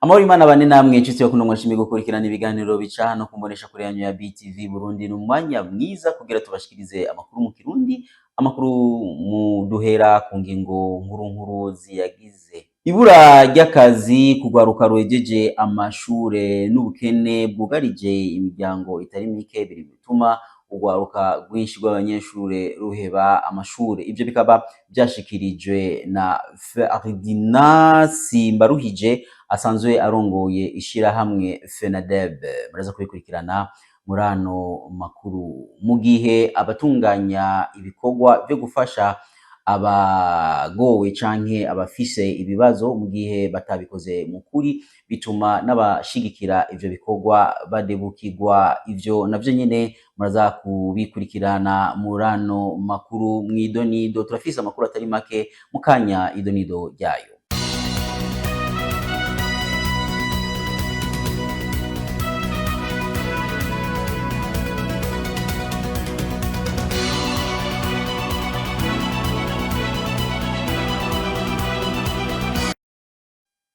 Amahoro Imana bane namwe inshuti yo kuno mwashimiye gukurikirana ibiganiro bica hano kumbonesha kuri yanyu ya BTV Burundi n'umwanya mwiza kugira tubashikirize amakuru mu Kirundi, amakuru mu duhera ku ngingo nkuru ziyagize. Ibura ry'akazi kugwaruka rwejeje amashure n'ubukene bwugarije imiryango itari mike biri bituma urwaruka rwinshi rw'abanyeshure ruheba amashure. Ivyo bikaba vyashikirijwe na Ferdinand Simbaruhije asanzwe arongoye ishirahamwe FENADEB. Muraza kubikurikirana muri ano makuru, mu gihe abatunganya ibikorwa vyo gufasha abagowe canke abafise ibibazo mu gihe batabikoze mu kuri bituma n'abashigikira ivyo bikorwa badebukirwa. Ivyo navyo nyene muraza kubikurikirana muri ano makuru mw'idonido. Turafise amakuru atari make mu kanya idonido ryayo.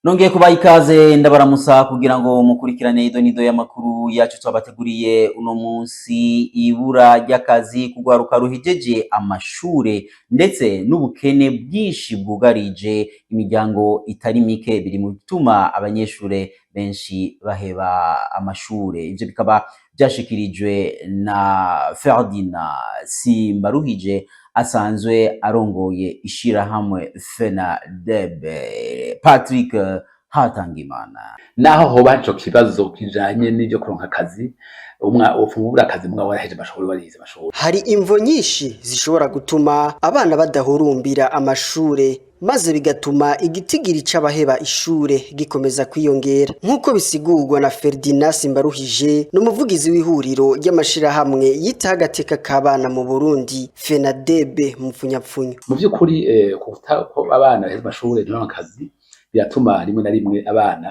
Nongeye kubaha ikaze ndabaramusa kugira ngo mukurikirane idonido y'amakuru yacu twabateguriye uno munsi. Ibura ry'akazi kugwaruka ruhijeje amashure ndetse n'ubukene bwinshi bwugarije imiryango itari mike biri mu bituma abanyeshure benshi baheba amashure. Ivyo bikaba vyashikirijwe na Ferdinand Simbaruhije asanzwe arongoye ishirahamwe FENADEB. Patrick Hatangimana: naho hoba ico kibazo kijanye n'ivyo kuronka akazi, ufungura akazi mugabo waraheje amashuri, warize amashuri. Hari imvo nyinshi zishobora gutuma abana badahurumbira amashure, maze bigatuma igitigiri c'abaheba ishure gikomeza kwiyongera, nk'uko bisigurwa na Ferdinand Simbaruhije n'umuvugizi w'ihuriro ry'amashirahamwe yitaho agateka k'abana mu Burundi FENADEB mu mfunyapfunyo. Mu vy'ukuri ko abana baheza amashure ntibaronke akazi biratuma rimwe na rimwe abana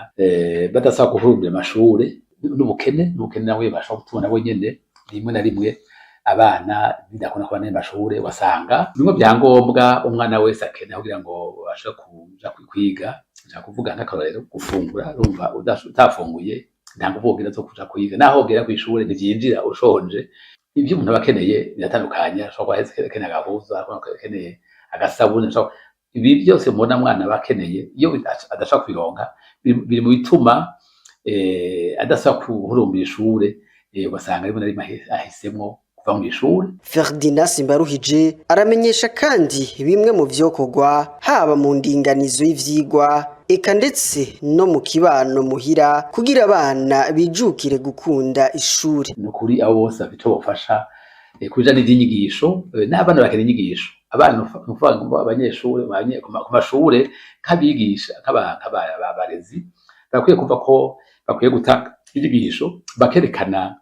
badasaba kuhurumbira amashure, n'ubukene nawe bashobora gutuma nabo nyene rimwe na rimwe abana bidakunda kubana n'amashure. Wasanga bimwe byangombwa umwana wese akeneye kugira ngo abashe kuja kwiga, nshaka kuvuga nk'akarorero gufungura, urumva utafunguye nta nguvu zo kuja kwiga, naho ugera kw'ishure ntivyinjira ushonje. Ivyo umuntu aba akeneye biratandukanye, ashobora kuba akeneye agahuzu, akeneye agasabuni, ibi byose mubona mwana aba akeneye, iyo adashaka kwironka biri mu bituma adasaba kuhurumbira ishure, ugasanga rimwe na rimwe ahisemwo kuva mw'ishure. Ferdinand Simbaruhije aramenyesha kandi bimwe mu vyokorwa haba mu ndinganizo y'ivyigwa eka ndetse no mu kibano muhira kugira abana bijukire gukunda ishure. Nukuri abo bose bafite ico bofasha kubijanye n'ivyinyigisho, n'abana bakeneye inyigisho. Abana abanyeshure ku mashure nk'abigisha nk'abarezi bakwiye kuva ko bakwiye gutanga inyigisho, bakerekana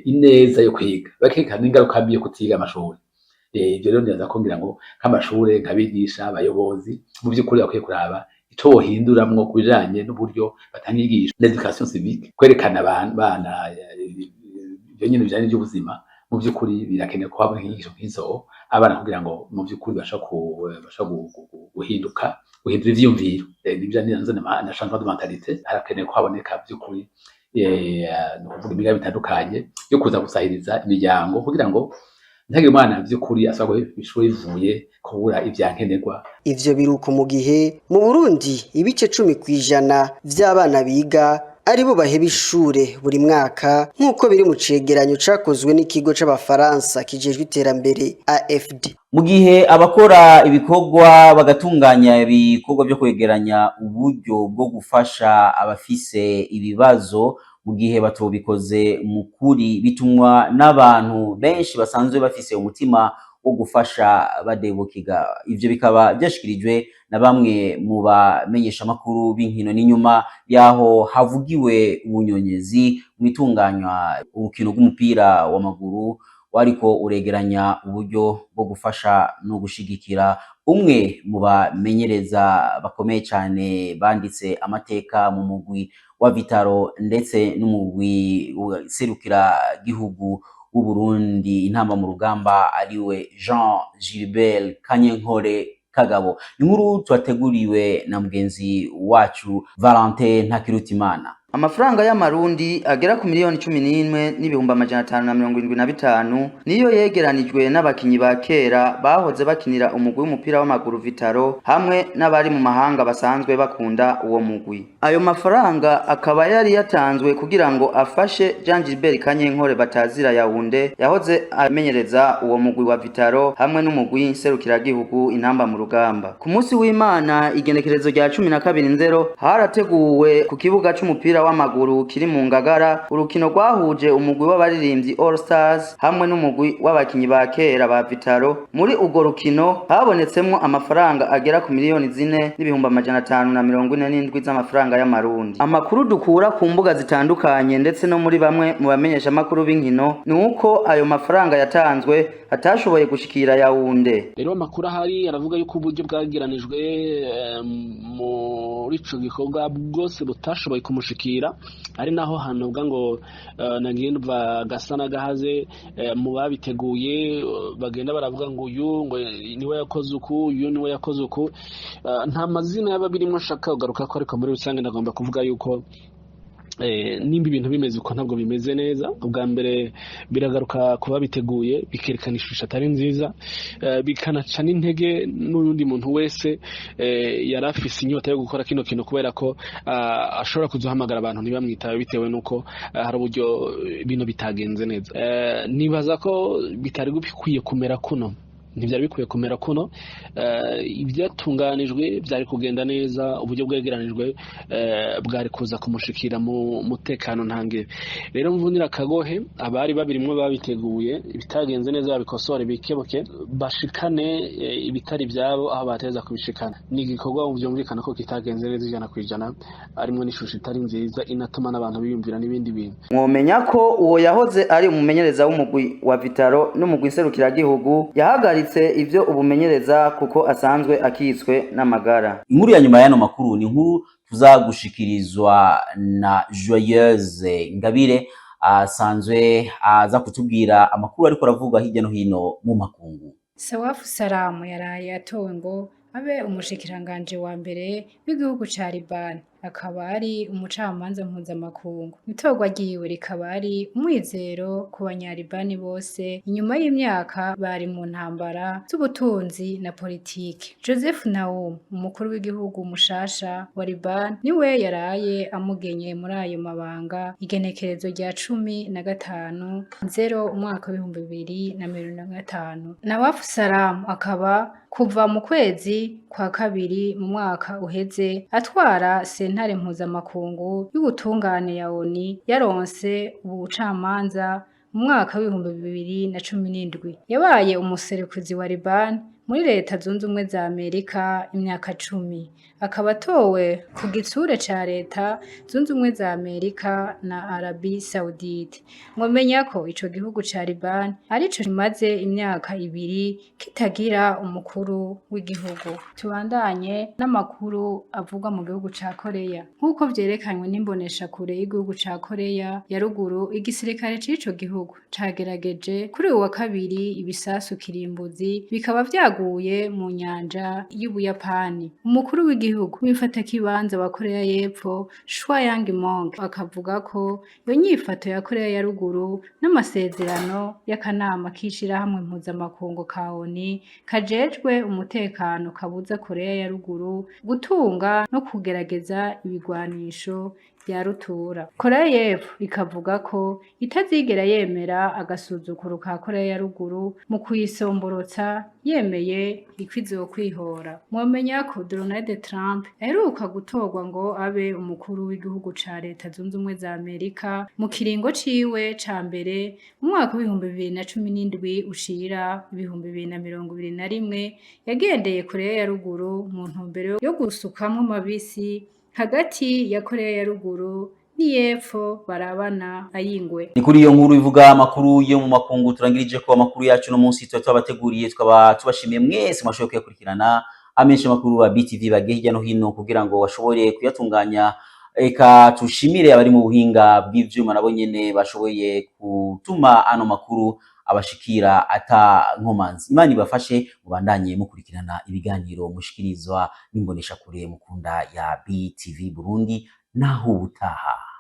ineza yo kwiga, bakerekana ingaruka mbi yo kutiga amashuri. Ivyo rero neza ko ngira ngo nk'amashure nk'abigisha abayobozi mu vy'ukuri bakwiye kuraba ico bohinduramwo kubijanye n'uburyo batanga inyigisho n'education civique, kwerekana abana ivyo nyene bijanye n'ubuzima. Mu vy'ukuri birakenewe ko haba inyigisho nk'izo abana kugira ngo mu vy'ukuri basha guhindura ivyiyumviro, nivyo na changement de mentalité. Harakenewe ko haboneka vy'ukuri no kuvuga imigambi itandukanye yo kuza gusahiriza imiryango kugira ngo ntihagire umwana vy'ukuri asaba ishuri bivuye kubura ivyankenerwa. Ivyo biruko mu gihe mu Burundi ibice 10% vy'abana biga aribo baheba ishure buri mwaka, nk'uko biri mu cegeranyo cakozwe n'ikigo c'abafaransa kijejwe iterambere AFD. Mu gihe abakora ibikorwa bagatunganya ibikorwa vyo kwegeranya uburyo bwo gufasha abafise ibibazo, mu gihe batobikoze mu kuri bitumwa n'abantu benshi basanzwe bafise umutima wo gufasha badebukiga. Ivyo bikaba vyashikirijwe na bamwe mu bamenyesha makuru b'inkino n'inyuma yaho havugiwe ubunyonyezi mwitunganywa urukino rw'umupira w'amaguru wariko uregeranya uburyo bwo gufasha no gushigikira umwe mu bamenyereza bakomeye cyane banditse amateka mu mugwi wa Vitaro ndetse n'umugwi serukira gihugu w'Uburundi intamba mu rugamba ariwe Jean Gilbert Kanyenkore Kagabo. Inkuru twateguriwe na mugenzi wacu Valentin Ntakirutimana. Amafaranga y'amarundi agera ku miliyoni 11 n'ibihumbi 575 niyo yegeranijwe n'abakinyi ba kera bahoze bakinira umugwi w'umupira w'amaguru Vitaro hamwe n'abari mu mahanga basanzwe bakunda uwo mugwi. Ayo mafaranga akaba yari yatanzwe kugira ngo afashe Jean Gilbert Kanyenkore Batazira Yaounde yahoze amenyereza uwo mugwi wa Vitaro hamwe n'umugwi nserukiragihugu Intamba mu Rugamba. Ku munsi w'Imana igenekerezo rya 12/0 harateguwe ku kibuga c'umupira w'amaguru kiri mu Ngagara urukino rwahuje umugwi w'abaririmbyi All Stars hamwe n'umugwi w'abakinyi ba kera ba Vitaro. Muri ugo rukino habonetsemwo amafaranga agera ku miliyoni 4 n'ibihumbi 547 z'amafaranga y'amarundi. Amakuru dukura ku mbuga zitandukanye ndetse no muri bamwe mu bamenyesha makuru b'inkino ni uko ayo mafaranga yatanzwe atashoboye gushikira Yaounde. Rero amakuru ahari aravuga yuko uburyo bwagiranijwe muri ico gikorwa bwose butashoboye kumushikira, ari naho hantu bwa ngo nagiye ndumva gasa nagahaze mu babiteguye bagenda baravuga ngo uyu ngo niwe yakoze uku, uyu niwe yakoze uku. Nta mazina y'ababirimo shaka ugaruka ko, ariko muri rusange ndagomba kuvuga yuko nimba ibintu bimeze uko ntabwo bimeze neza. Ubwa mbere biragaruka kuba biteguye bikerekana ishusho atari nziza, bikanaca n'intege n'undi muntu wese yari afise inyota yo gukora kino kintu, kubera ko ashobora kuzohamagara abantu ntibamwitabe bitewe nuko hari uburyo bino bitagenze neza. Nibaza ko bitari bikwiye kumera kuno, ntibyari bikwiye kumera kuno. Ibyatunganijwe byari kugenda neza, uburyo bwegeranijwe bwari kuza kumushikira mu mutekano ntangere. Rero mvunira kagohe abari babirimwe babiteguye ibitagenze neza babikosore bikebuke bashikane ibitari byabo aho bateza kubishikana. Ni igikorwa byumvikana ko kitagenze neza 100%, arimo n'ishusho itari nziza inatuma n'abantu biyumvira n'ibindi bintu. Mwomenya ko uwo yahoze ari umumenyereza w'umugwi wa Vitaro n'umugwi nserukiragihugu yahagaritse ivyo ubumenyereza kuko asanzwe akitswe n'amagara. Inkuru ya nyuma y'ano makuru ni inkuru tuzagushikirizwa na Joyeuse Ngabire asanzwe aza kutubwira amakuru ariko aravugwa hirya no hino mu makungu. Sawafu Salamu yaraye atowe ngo abe umushikiranganje wa mbere w'igihugu ca Liban, akaba ari umucamanza mpuzamakungu. Itorwa ryiwe rikaba ari umwizero ku banyalibani bose inyuma y'imyaka bari mu ntambara z'ubutunzi na politike. Joseph Naum, umukuru w'igihugu mushasha wa Liban, niwe yaraye amugenye muri ayo mabanga igenekerezo rya 15/0 umwaka wa 2025. Nawafu Salamu akaba kuva mu kwezi kwa kabiri mu mwaka uheze atwara sentare mpuzamakungu y'ubutungane ya ONU yaronse ubucamanza mu mwaka wa 2017. Yabaye umuserukezi wa Liban muri Leta Zunze Ubumwe za Amerika imyaka 10. Akaba atowe ku gitsure ca Leta Zunze Ubumwe za Amerika na Arabie Saoudite. Mwomenya ko ico gihugu ca Liban arico kimaze imyaka 2 kitagira umukuru w'igihugu. Tubandanye n'amakuru avugwa mu gihugu ca Korea. Nkuko vyerekanywe n'imbonesha kure y'igihugu ca Korea ya ruguru, igisirikare c'ico gihugu cagerageje kuri uwa kabiri ibisasu kirimbuzi bikaba vyaguye mu nyanja y'Ubuyapani. Umukuru w'igihugu w'imfatakibanza wa Korea y'Epfo Choi Yang-mong akavuga ko iyo nyifato ya Korea ya ruguru n'amasezerano y'akanama k'ishirahamwe mpuzamakungu ka ONU kajejwe umutekano kabuza Korea ya ruguru gutunga no kugerageza ibigwanisho ya rutura. Korea y'Epfo ikavuga ko itazigera yemera agasuzuguro ka Korea ya ruguru mu kuyisomborotsa, yemeye ikwizo kwihora. Mwomenya ko Donald Trump aheruka gutorwa ngo abe umukuru w'igihugu ca Leta Zunze Ubumwe za Amerika mu kiringo ciwe ca mbere mu mwaka wa 2017 ushira 2021. Yagendeye Korea ya ruguru mu ntumbero yo gusukamwo mabisi hagati ya Korea ya ruguru n'Epfo barabana ayingwe. Ni kuri iyo nkuru ivuga amakuru yo mu makungu turangirije ko amakuru yacu no munsi twabateguriye, twaba tubashimiye mwese mwashoboye kuyakurikirana. Amenshi makuru wa BTV bagiye hirya no hino kugira ngo bashobore kuyatunganya. Eka tushimire abari mu buhinga bw'ivyuma nabo nyene bashoboye gutuma ano makuru abashikira ata nkomanzi. Imana ibafashe mubandanye mukurikirana ibiganiro mushikirizwa n'imbonesha kure mukunda ya BTV Burundi naho ubutaha.